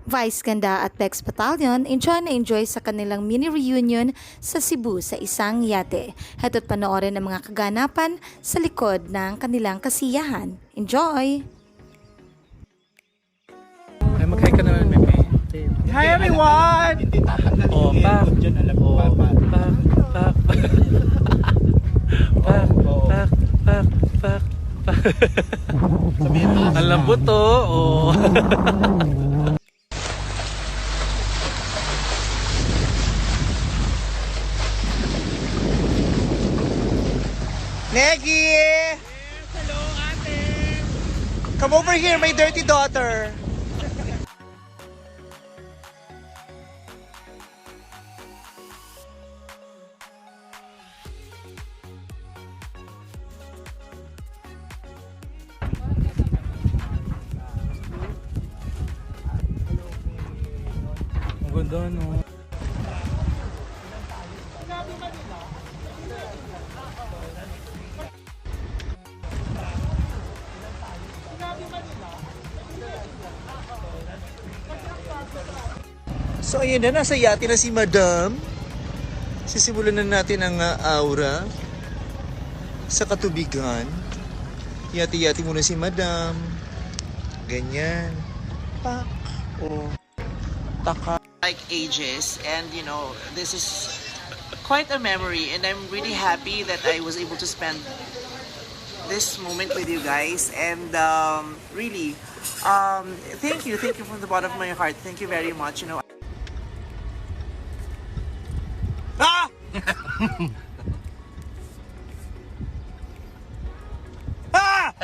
Vice Ganda at Beksbatallion enjoy sa kanilang mini reunion sa Cebu sa isang yate. Heto't panoorin ang mga kaganapan sa likod ng kanilang kasiyahan. Enjoy! Ay, mag-hi ka naman, Meme. Hi everyone! Oh, pak. Oh, pak, pak, pak. Pak, pak, pak, pak, pak. Ang lambot to. Oh. Neggy! Yes, hello ate! Come over here, my dirty daughter! Ang ganda, no? So ayun na, nasa yate na si Madam. Sisimulan na natin ang Awra sa katubigan. Yati-yati muna si Madam. Ganyan. Pak. Oh. Taka. Like ages, and you know, this is quite a memory, and I'm really happy that I was able to spend this moment with you guys. And really, thank you from the bottom of my heart. Thank you very much. You know. Ah! Ah!